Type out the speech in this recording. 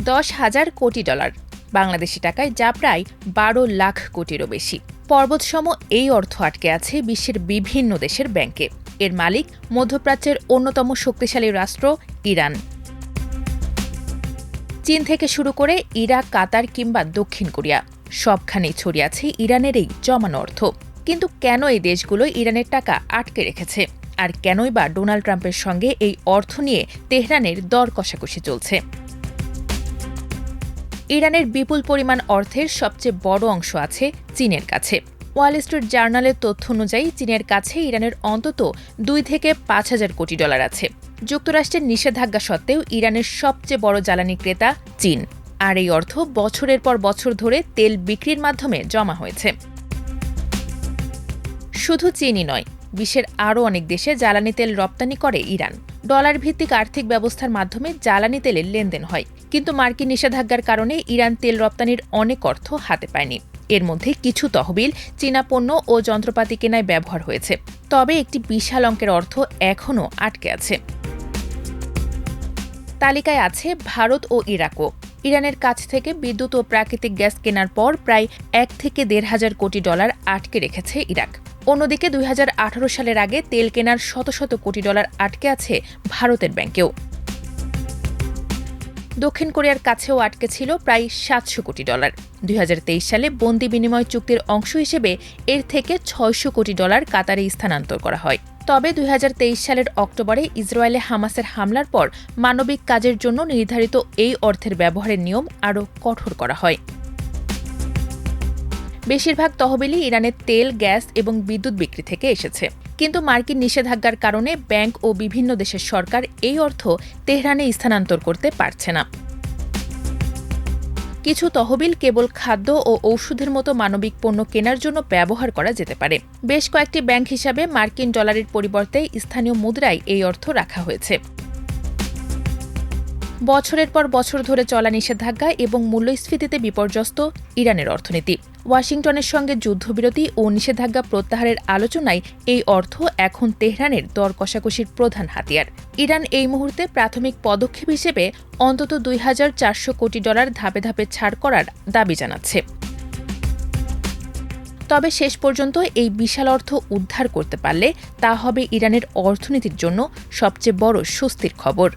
10,000 কোটি ডলার, বাংলাদেশি টাকায় যা প্রায় 12 লাখ কোটিরও বেশি। পর্বতসম এই অর্থ আটকে আছে বিশ্বের বিভিন্ন দেশের ব্যাংকে। এর মালিক মধ্যপ্রাচ্যের অন্যতম শক্তিশালী রাষ্ট্র ইরান। চীন থেকে শুরু করে ইরাক, কাতার কিংবা দক্ষিণ কোরিয়া সবখানেই ছড়িয়ে আছে ইরানের এই জমানো অর্থ। কিন্তু কেন এই দেশগুলো ইরানের টাকা আটকে রেখেছে? আর কেনই বা ডোনাল্ড ট্রাম্পের সঙ্গে এই অর্থ নিয়ে তেহরানের দর কষাকষি চলছে? ইরানের বিপুল পরিমাণ অর্থের সবচেয়ে বড় অংশ আছে চীনের কাছে। ওয়াল স্ট্রিট জার্নালের তথ্য অনুযায়ী চীনের কাছে ইরানের অন্তত 2 থেকে 5,000 কোটি ডলার আছে। যুক্তরাষ্ট্রের নিষেধাজ্ঞা সত্ত্বেও ইরানের সবচেয়ে বড় জ্বালানি ক্রেতা চীন। আর এই অর্থ বছরের পর বছর ধরে তেল বিক্রির মাধ্যমে জমা হয়েছে। শুধু চীনই নয়, বিশ্বের আরও অনেক দেশে জ্বালানি তেল রপ্তানি করে ইরান। ডলার ভিত্তিক আর্থিক ব্যবস্থার মাধ্যমে জ্বালানি তেলের লেনদেন হয়। কিন্তু মার্কিন নিষেধাজ্ঞার কারণে ইরান তেল রপ্তানির অনেক অর্থ হাতে পায়নি। এর মধ্যে কিছু তহবিল চীনা পণ্য ও যন্ত্রপাতি কেনায় ব্যবহার হয়েছে। তবে একটি বিশাল অঙ্কের অর্থ এখনও আটকে আছে। তালিকায় আছে ভারত ও ইরাকও। ইরানের কাছ থেকে বিদ্যুৎ ও প্রাকৃতিক গ্যাস কেনার পর প্রায় 1 থেকে 1,500 কোটি ডলার আটকে রেখেছে ইরাক। অন্যদিকে 2018 সালের আগে তেল কেনার শত শত কোটি ডলার আটকে আছে ভারতের ব্যাংকেও। দক্ষিণ কোরিয়ার কাছেও আটকে ছিল প্রায় 700 কোটি ডলার। 2023 সালে বন্দি বিনিময় চুক্তির অংশ হিসেবে এর থেকে 600 কোটি ডলার কাতারে স্থানান্তর করা হয়। তবে 2023 সালের অক্টোবরে ইসরায়েলে হামাসের হামলার পর মানবিক কাজের জন্য নির্ধারিত এই অর্থের ব্যবহারের নিয়ম আরও কঠোর করা হয়। বেশিরভাগ তহবিলই ইরানের তেল, গ্যাস এবং বিদ্যুৎ বিক্রি থেকে এসেছে। কিন্তু মার্কিন নিষেধাজ্ঞার কারণে ব্যাংক ও বিভিন্ন দেশের সরকার এই অর্থ তেহরানে স্থানান্তর করতে পারছে না। কিছু তহবিল কেবল খাদ্য ও ঔষধের মতো মানবিক পণ্য কেনার জন্য ব্যবহার করা যেতে পারে। বেশ কয়েকটি ব্যাংক হিসাবে মার্কিন ডলারের পরিবর্তে স্থানীয় মুদ্রায় এই অর্থ রাখা হয়েছে। বছরের পর বছর ধরে চলা নিষেধাজ্ঞা এবং মূল্যস্ফীতিতে বিপর্যস্ত ইরানের অর্থনীতি। ওয়াশিংটনের সঙ্গে যুদ্ধবিরতি ও নিষেধাজ্ঞা প্রত্যাহারের আলোচনায় এই অর্থ এখন তেহরানের দর কষাকষির প্রধান হাতিয়ার। ইরান এই মুহূর্তে প্রাথমিক পদক্ষেপ হিসেবে অন্তত 2,400 কোটি ডলার ধাপে ধাপে ছাড় করার দাবি জানাচ্ছে। তবে শেষ পর্যন্ত এই বিশাল অর্থ উদ্ধার করতে পারলে তা হবে ইরানের অর্থনীতির জন্য সবচেয়ে বড় স্বস্তির খবর।